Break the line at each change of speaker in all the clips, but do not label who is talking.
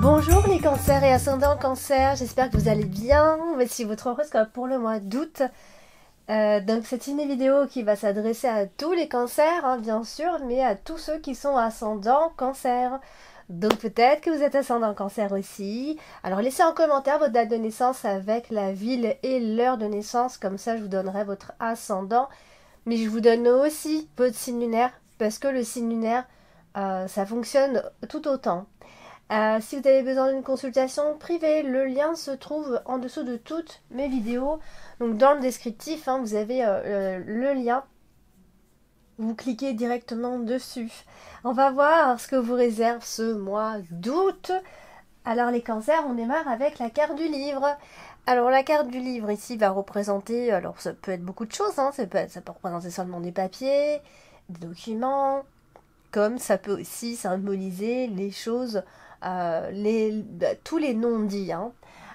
Bonjour les cancers et ascendants cancer, j'espère que vous allez bien. Voici votre horoscope pour le mois d'août. Donc c'est une vidéo qui va s'adresser à tous les cancers, hein, bien sûr, mais à tous ceux qui sont ascendants cancer. Donc peut-être que vous êtes ascendant cancer aussi. Alors laissez en commentaire votre date de naissance avec la ville et l'heure de naissance, comme ça je vous donnerai votre ascendant. Mais je vous donne aussi votre signe lunaire, parce que le signe lunaire, ça fonctionne tout autant. Si vous avez besoin d'une consultation privée, le lien se trouve en dessous de toutes mes vidéos. Donc dans le descriptif, hein, vous avez le lien. Vous cliquez directement dessus. On va voir ce que vous réserve ce mois d'août. Alors les cancers, on démarre avec la carte du livre. Alors la carte du livre ici va représenter, alors ça peut être beaucoup de choses, hein, ça peut représenter seulement des papiers, des documents, comme ça peut aussi symboliser les choses, tous les non-dits. Hein.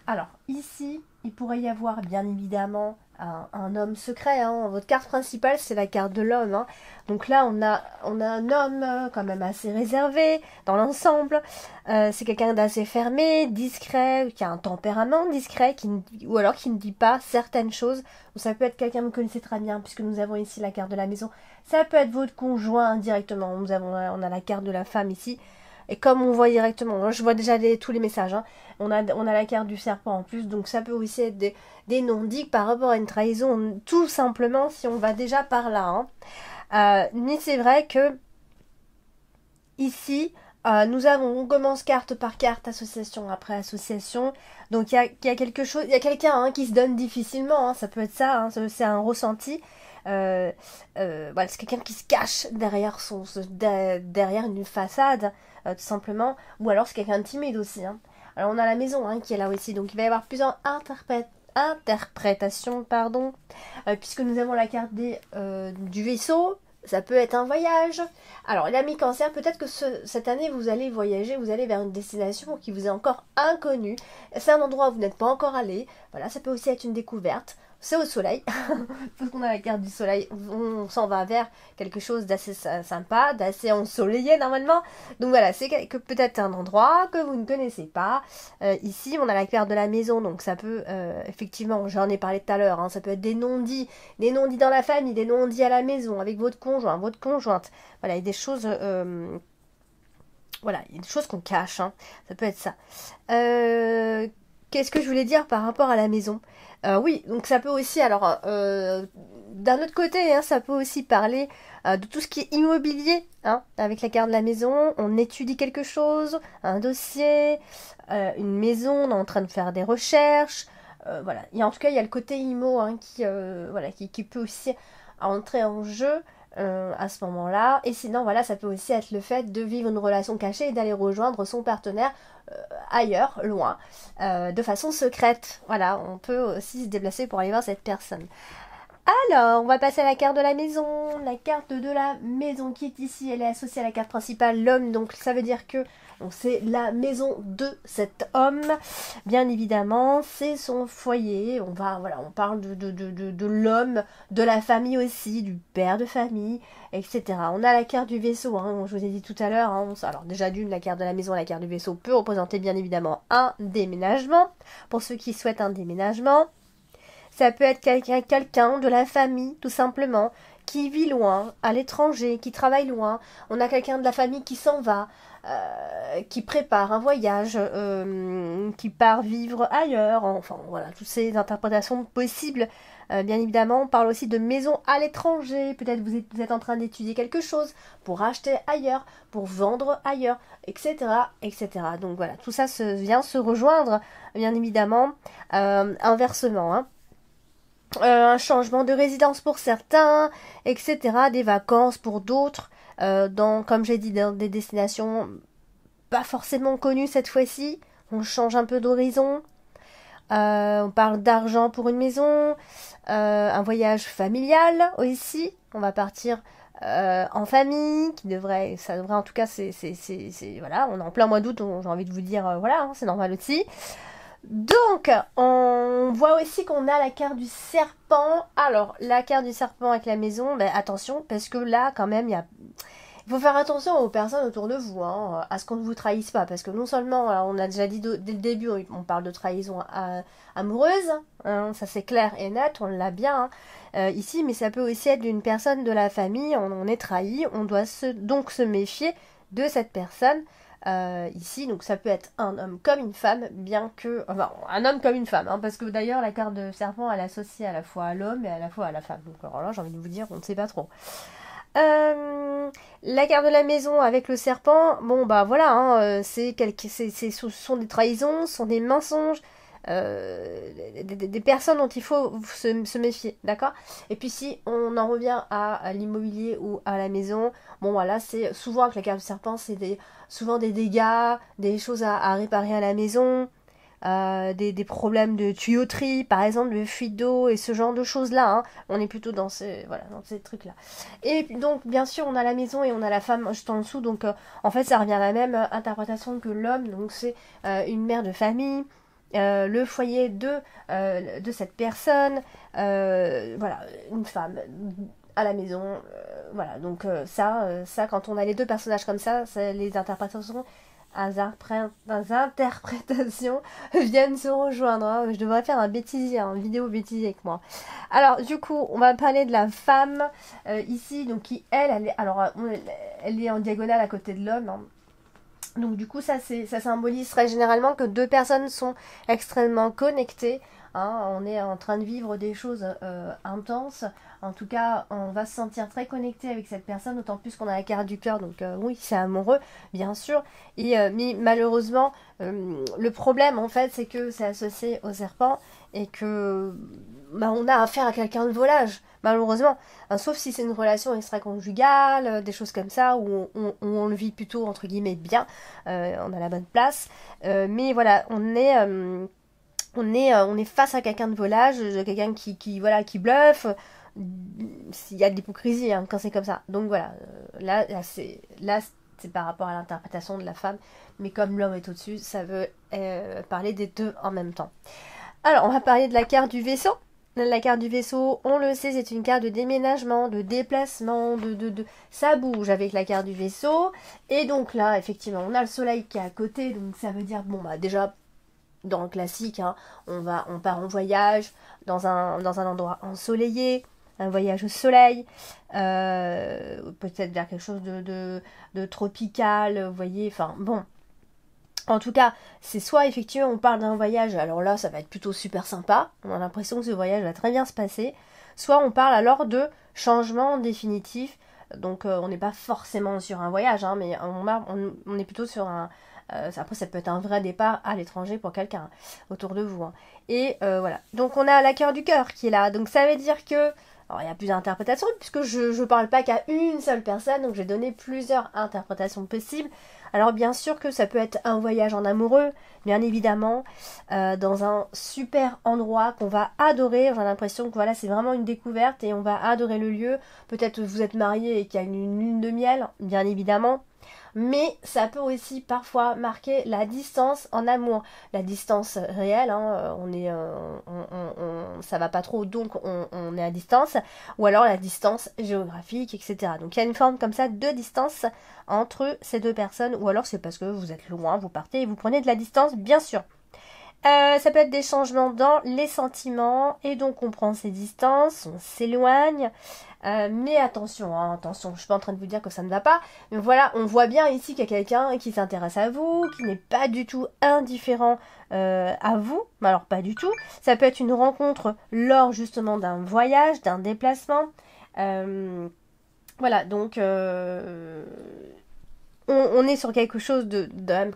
Alors ici, il pourrait y avoir bien évidemment un homme secret. Hein. Votre carte principale, c'est la carte de l'homme. Hein. Donc là, on a un homme quand même assez réservé dans l'ensemble. C'est quelqu'un d'assez fermé, discret, qui a un tempérament discret, ou alors qui ne dit pas certaines choses. Ou ça peut être quelqu'un que vous connaissez très bien, puisque nous avons ici la carte de la maison. Ça peut être votre conjoint indirectement. On a la carte de la femme ici. Et comme on voit directement, je vois déjà tous les messages, hein, on a la carte du serpent en plus, donc ça peut aussi être des non-dits par rapport à une trahison, tout simplement si on va déjà par là. Hein. Mais c'est vrai que ici, on commence carte par carte, association après association, donc il y a quelque chose, il y a quelqu'un hein, qui se donne difficilement, hein, ça peut être ça, hein, c'est un ressenti. Voilà, c'est quelqu'un qui se cache derrière une façade, tout simplement, ou alors c'est quelqu'un de timide aussi. Hein. Alors on a la maison hein, qui est là aussi, donc il va y avoir plusieurs interprétations, puisque nous avons la carte du vaisseau. Ça peut être un voyage. Alors, l'ami cancer, peut-être que cette année, vous allez voyager, vous allez vers une destination qui vous est encore inconnue. C'est un endroit où vous n'êtes pas encore allé. Voilà, ça peut aussi être une découverte. C'est au soleil, parce qu'on a la carte du soleil, on s'en va vers quelque chose d'assez sympa, d'assez ensoleillé normalement. Donc voilà, c'est peut-être un endroit que vous ne connaissez pas. Ici, on a la carte de la maison, donc ça peut, effectivement, j'en ai parlé tout à l'heure, hein, ça peut être des non-dits dans la famille, des non-dits à la maison, avec votre conjoint, votre conjointe. Voilà, il y a des choses... voilà, il y a des choses qu'on cache, hein. Ça peut être ça. Qu'est-ce que je voulais dire par rapport à la maison ? Oui, donc ça peut aussi, alors, d'un autre côté, hein, ça peut aussi parler de tout ce qui est immobilier, hein, avec la carte de la maison, on étudie quelque chose, un dossier, une maison, on est en train de faire des recherches, voilà. En tout cas, il y a le côté immo hein, qui peut aussi entrer en jeu. À ce moment-là, et sinon voilà ça peut aussi être le fait de vivre une relation cachée et d'aller rejoindre son partenaire ailleurs, loin, de façon secrète. Voilà, on peut aussi se déplacer pour aller voir cette personne. Alors, on va passer à la carte de la maison. La carte de la maison qui est ici, elle est associée à la carte principale, l'homme. Donc, ça veut dire que c'est la maison de cet homme. Bien évidemment, c'est son foyer. On parle de l'homme, de la famille aussi, du père de famille, etc. On a la carte du vaisseau, hein, je vous ai dit tout à l'heure. Hein, alors, déjà la carte de la maison, la carte du vaisseau peut représenter bien évidemment un déménagement. Pour ceux qui souhaitent un déménagement. Ça peut être quelqu'un de la famille, tout simplement, qui vit loin, à l'étranger, qui travaille loin. On a quelqu'un de la famille qui s'en va, qui prépare un voyage, qui part vivre ailleurs. Enfin, voilà, toutes ces interprétations possibles. Bien évidemment, on parle aussi de maison à l'étranger. Peut-être vous êtes en train d'étudier quelque chose pour acheter ailleurs, pour vendre ailleurs, etc., etc. Donc voilà, tout ça vient se rejoindre, bien évidemment, inversement, hein. Un changement de résidence pour certains, etc. Des vacances pour d'autres, comme j'ai dit, dans des destinations pas forcément connues cette fois-ci. On change un peu d'horizon. On parle d'argent pour une maison, un voyage familial aussi. On va partir en famille, ça devrait en tout cas, voilà, on est en plein mois d'août, j'ai envie de vous dire, voilà, hein, c'est normal aussi. Donc, on voit aussi qu'on a la carte du serpent. Alors, la carte du serpent avec la maison, attention, parce que là, quand même, il Il faut faire attention aux personnes autour de vous, hein, à ce qu'on ne vous trahisse pas, parce que non seulement, alors on a déjà dit dès le début, on parle de trahison amoureuse, hein, ça c'est clair et net, on l'a bien ici, mais ça peut aussi être d'une personne de la famille, on est trahi, on doit donc se méfier de cette personne. Ici, donc ça peut être un homme comme une femme, bien que... Enfin, un homme comme une femme, hein, parce que d'ailleurs la carte de serpent, elle est associée à la fois à l'homme et à la fois à la femme. Donc alors là, j'ai envie de vous dire, on ne sait pas trop. La carte de la maison avec le serpent, bon bah voilà, hein, ce sont des trahisons, ce sont des mensonges, des personnes dont il faut se méfier, d'accord? Et puis si on en revient à l'immobilier ou à la maison, bon voilà, c'est souvent avec la carte du serpent, souvent des dégâts, des choses à réparer à la maison, des problèmes de tuyauterie, par exemple, de fuite d'eau et ce genre de choses-là, hein. On est plutôt dans dans ces trucs-là. Et donc, bien sûr, on a la maison et on a la femme juste en dessous, donc en fait, ça revient à la même interprétation que l'homme, donc c'est une mère de famille. Le foyer de cette personne, voilà, une femme à la maison, voilà, donc ça, quand on a les deux personnages comme ça, les interprétations interprétations viennent se rejoindre, hein. Je devrais faire un bêtisier, une vidéo bêtisier avec moi. Alors, du coup, on va parler de la femme ici, donc qui, elle est en diagonale à côté de l'homme, hein. Donc du coup, ça symbolise très généralement que deux personnes sont extrêmement connectées, hein. On est en train de vivre des choses intenses. En tout cas, on va se sentir très connecté avec cette personne, d'autant plus qu'on a la carte du cœur. Donc oui, c'est amoureux, bien sûr. Mais malheureusement, le problème, en fait, c'est que c'est associé au serpent et que bah, on a affaire à quelqu'un de volage, malheureusement. Sauf si c'est une relation extra-conjugale, des choses comme ça, où on le vit plutôt, entre guillemets, bien. On a la bonne place. Mais voilà, on est face à quelqu'un de volage, quelqu'un voilà, qui bluffe. Il y a de l'hypocrisie, hein, quand c'est comme ça. Donc voilà, c'est par rapport à l'interprétation de la femme. Mais comme l'homme est au-dessus, ça veut parler des deux en même temps. Alors, on va parler de la carte du vaisseau. La carte du vaisseau, on le sait, c'est une carte de déménagement, de déplacement, ça bouge avec la carte du vaisseau. Et donc là, effectivement, on a le soleil qui est à côté, donc ça veut dire, bon, bah déjà, dans le classique, hein, on part en voyage dans un endroit ensoleillé, un voyage au soleil, peut-être vers quelque chose de tropical, vous voyez, enfin bon. En tout cas, c'est soit effectivement on parle d'un voyage, alors là ça va être plutôt super sympa, on a l'impression que ce voyage va très bien se passer, soit on parle alors de changement définitif, donc on n'est pas forcément sur un voyage, hein, mais on est plutôt sur après ça peut être un vrai départ à l'étranger pour quelqu'un autour de vous, hein. Et voilà, donc on a la cœur du cœur qui est là, donc ça veut dire que alors, il y a plusieurs interprétations, puisque je ne parle pas qu'à une seule personne, donc j'ai donné plusieurs interprétations possibles. Alors bien sûr que ça peut être un voyage en amoureux, bien évidemment, dans un super endroit qu'on va adorer. J'ai l'impression que voilà, c'est vraiment une découverte et on va adorer le lieu. Peut-être vous êtes mariés et qu'il y a une lune de miel, bien évidemment. Mais ça peut aussi parfois marquer la distance en amour, la distance réelle, hein, ça va pas trop, donc on est à distance, ou alors la distance géographique, etc. Donc il y a une forme comme ça de distance entre ces deux personnes, ou alors c'est parce que vous êtes loin, vous partez et vous prenez de la distance, bien sûr. Ça peut être des changements dans les sentiments et donc on prend ses distances, on s'éloigne. Mais attention, hein, attention, je suis pas en train de vous dire que ça ne va pas. Mais voilà, on voit bien ici qu'il y a quelqu'un qui s'intéresse à vous, qui n'est pas du tout indifférent à vous. Mais alors pas du tout. Ça peut être une rencontre lors justement d'un voyage, d'un déplacement. Voilà, donc on est sur quelque chose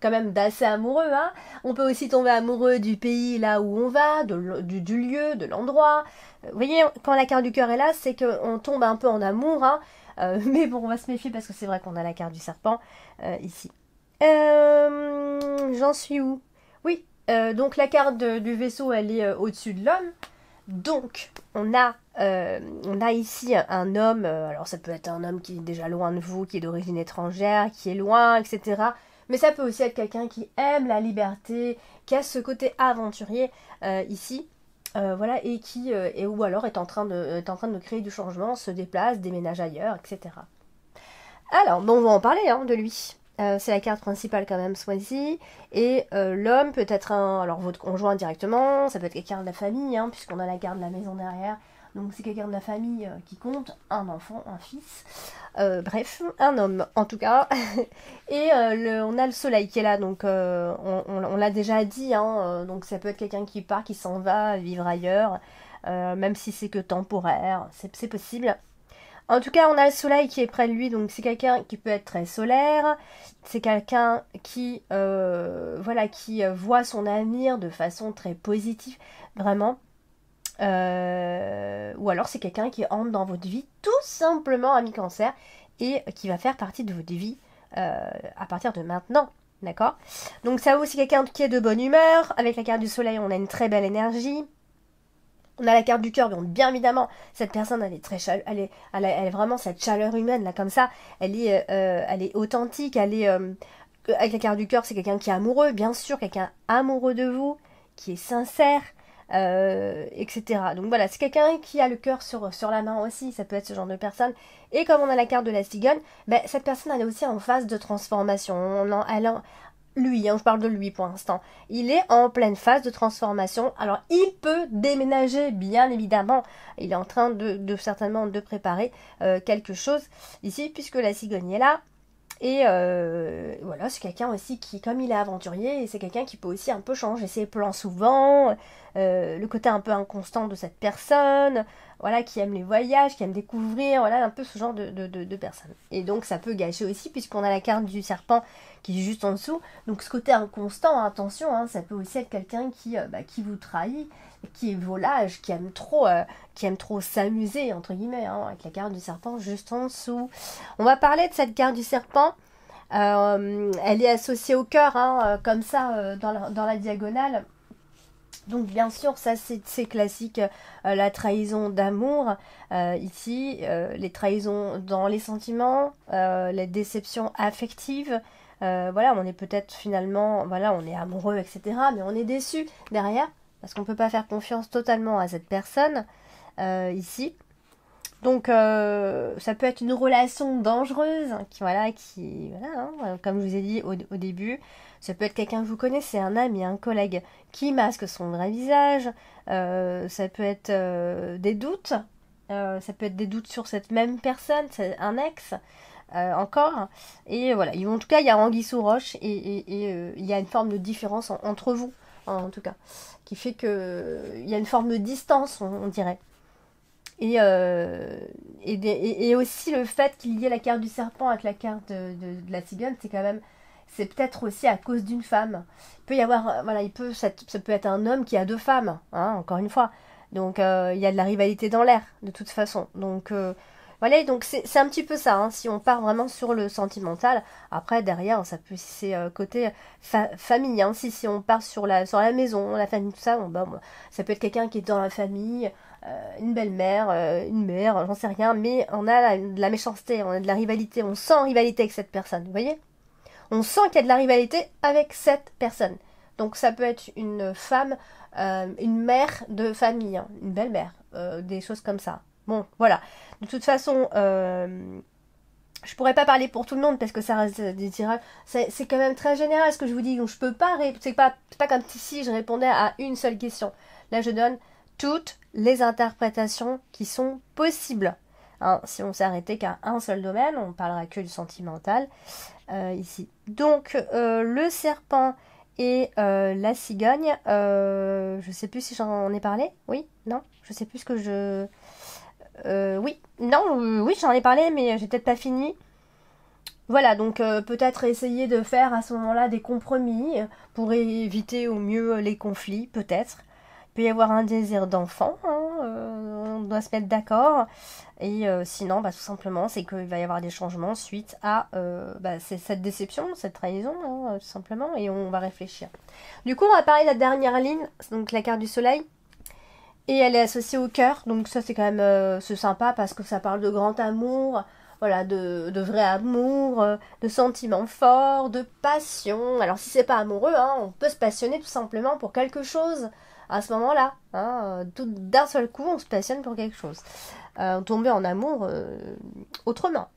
quand même d'assez amoureux, hein. On peut aussi tomber amoureux du pays là où on va, du lieu, de l'endroit. Vous voyez, quand la carte du cœur est là, c'est qu'on tombe un peu en amour, hein. Mais bon, on va se méfier parce que c'est vrai qu'on a la carte du serpent ici. J'en suis où? Oui, donc la carte du vaisseau, elle est au-dessus de l'homme. Donc, on a ici un homme, alors ça peut être un homme qui est déjà loin de vous, qui est d'origine étrangère, qui est loin, etc. Mais ça peut aussi être quelqu'un qui aime la liberté, qui a ce côté aventurier ici, voilà, et ou alors est en train de créer du changement, se déplace, déménage ailleurs, etc. Alors, bon, on va en parler hein, de lui. C'est la carte principale quand même, ce mois-ci. Et l'homme peut être alors votre conjoint directement, ça peut être quelqu'un de la famille, hein, puisqu'on a la carte de la maison derrière. Donc c'est quelqu'un de la famille qui compte, un enfant, un fils. Bref, un homme en tout cas. Et on a le soleil qui est là, donc on l'a déjà dit, hein, donc ça peut être quelqu'un qui part, qui s'en va vivre ailleurs, même si c'est que temporaire, c'est possible. En tout cas, on a le soleil qui est près de lui, donc c'est quelqu'un qui peut être très solaire. C'est quelqu'un qui, voilà, qui voit son avenir de façon très positive, vraiment. Ou alors c'est quelqu'un qui entre dans votre vie tout simplement ami cancer et qui va faire partie de votre vie à partir de maintenant. D'accord. Donc ça aussi quelqu'un qui est de bonne humeur. Avec la carte du soleil, on a une très belle énergie. On a la carte du cœur, donc bien évidemment, cette personne, elle est très elle est vraiment cette chaleur humaine, là, comme ça. Elle est authentique, avec la carte du cœur, c'est quelqu'un qui est amoureux, bien sûr, quelqu'un amoureux de vous, qui est sincère, etc. Donc voilà, c'est quelqu'un qui a le cœur sur la main aussi, ça peut être ce genre de personne. Et comme on a la carte de la cigogne, ben, cette personne, elle est aussi en phase de transformation. Lui, hein, je parle de lui pour l'instant, il est en pleine phase de transformation. Alors, il peut déménager, bien évidemment. Il est en train certainement de préparer quelque chose ici, puisque la cigogne est là. Et voilà, c'est quelqu'un aussi qui, comme il est aventurier, c'est quelqu'un qui peut aussi un peu changer ses plans souvent, le côté un peu inconstant de cette personne, voilà, qui aime les voyages, qui aime découvrir, voilà, un peu ce genre de personne. Et donc ça peut gâcher aussi, puisqu'on a la carte du serpent qui est juste en dessous. Donc ce côté inconstant, attention, hein, ça peut aussi être quelqu'un qui vous trahit, qui est volage, qui aime trop s'amuser, entre guillemets, hein, avec la carte du serpent juste en dessous. On va parler de cette carte du serpent. Elle est associée au cœur, hein, comme ça, dans la diagonale. Donc bien sûr, ça c'est classique, la trahison d'amour, ici, les trahisons dans les sentiments, les déceptions affectives. Voilà, on est peut-être finalement, voilà, on est amoureux, etc. Mais on est déçu derrière, parce qu'on ne peut pas faire confiance totalement à cette personne, ici. Donc ça peut être une relation dangereuse, hein, voilà, hein, comme je vous ai dit au début. Ça peut être quelqu'un que vous connaissez, un ami, un collègue qui masque son vrai visage. Ça peut être des doutes. Ça peut être des doutes sur cette même personne, c'est un ex, encore. Et voilà, en tout cas, il y a anguille sous roche et il y a une forme de différence entre vous, en tout cas, qui fait qu'il y a une forme de distance, on dirait. Et aussi le fait qu'il y ait la carte du serpent avec la carte de la cigogne, c'est peut-être aussi à cause d'une femme. Il peut y avoir, voilà, ça peut être un homme qui a deux femmes, hein, encore une fois. Donc il y a de la rivalité dans l'air, de toute façon. Donc voilà, donc c'est un petit peu ça, hein, si on part vraiment sur le sentimental. Après, derrière, ça peut, c'est côté famille, hein, si on part sur la maison, la famille, tout ça, bon, ça peut être quelqu'un qui est dans la famille, une belle-mère, une mère, j'en sais rien, mais on a de la méchanceté, on a de la rivalité, on sent rivalité avec cette personne, vous voyez? On sent qu'il y a de la rivalité avec cette personne. Donc ça peut être une femme, une mère de famille, hein, une belle-mère, des choses comme ça. Bon, voilà. De toute façon, je pourrais pas parler pour tout le monde parce que ça reste des tirages. C'est quand même très général ce que je vous dis. Donc je peux pas. C'est pas comme si je répondais à une seule question. Là, je donne toutes les interprétations qui sont possibles. Hein, si on s'est arrêté qu'à un seul domaine, on parlera que du sentimental ici. Donc le serpent et la cigogne. Je sais plus si j'en ai parlé. Oui, non, je sais plus ce que je. Oui, non, oui, j'en ai parlé, mais j'ai peut-être pas fini. Voilà, donc peut-être essayer de faire à ce moment-là des compromis pour éviter au mieux les conflits, peut-être. Il peut y avoir un désir d'enfant, hein, on doit se mettre d'accord. Et sinon, tout simplement, c'est qu'il va y avoir des changements suite à c'est cette déception, cette trahison, hein, tout simplement, et on va réfléchir. Du coup, on va parler de la dernière ligne, donc la carte du soleil. Et elle est associée au cœur, donc ça c'est quand même c'est sympa parce que ça parle de grand amour, voilà, de vrai amour, de sentiments forts, de passion. Alors si c'est pas amoureux, hein, on peut se passionner tout simplement pour quelque chose à ce moment-là. Hein, d'un seul coup, on se passionne pour quelque chose. Tomber en amour autrement.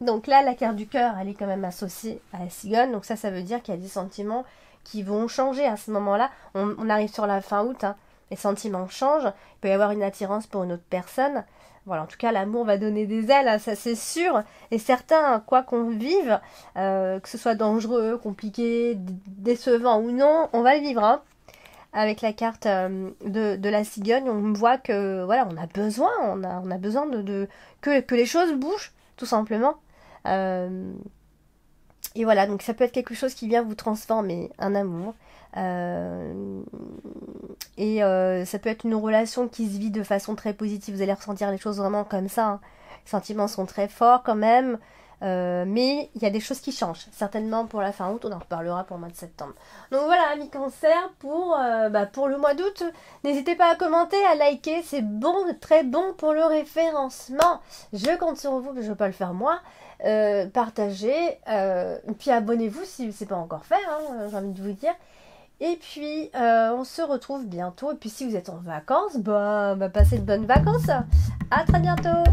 Donc là, la carte du cœur, elle est quand même associée à la cigogne. Donc ça veut dire qu'il y a des sentiments qui vont changer à ce moment-là. On arrive sur la fin août, hein. Les sentiments changent. Il peut y avoir une attirance pour une autre personne. Voilà, en tout cas, l'amour va donner des ailes, hein, ça c'est sûr. Et certains, quoi qu'on vive, que ce soit dangereux, compliqué, décevant ou non, on va le vivre, hein. Avec la carte de la cigogne, on voit que voilà, on a besoin, on a besoin que les choses bougent, tout simplement. Euh, et voilà, donc ça peut être quelque chose qui vient vous transformer en amour. Euh, Ça peut être une relation qui se vit de façon très positive. Vous allez ressentir les choses vraiment comme ça, hein. Les sentiments sont très forts quand même. Mais il y a des choses qui changent. Certainement pour la fin août, on en reparlera pour le mois de septembre. Donc voilà, amis cancer, pour le mois d'août, n'hésitez pas à commenter, à liker. C'est bon, très bon pour le référencement. Je compte sur vous, mais je ne vais pas le faire moi. Partagez, puis abonnez-vous si ce n'est pas encore fait, hein, j'ai envie de vous dire. Et puis, on se retrouve bientôt. Et puis, si vous êtes en vacances, passez de bonnes vacances. À très bientôt.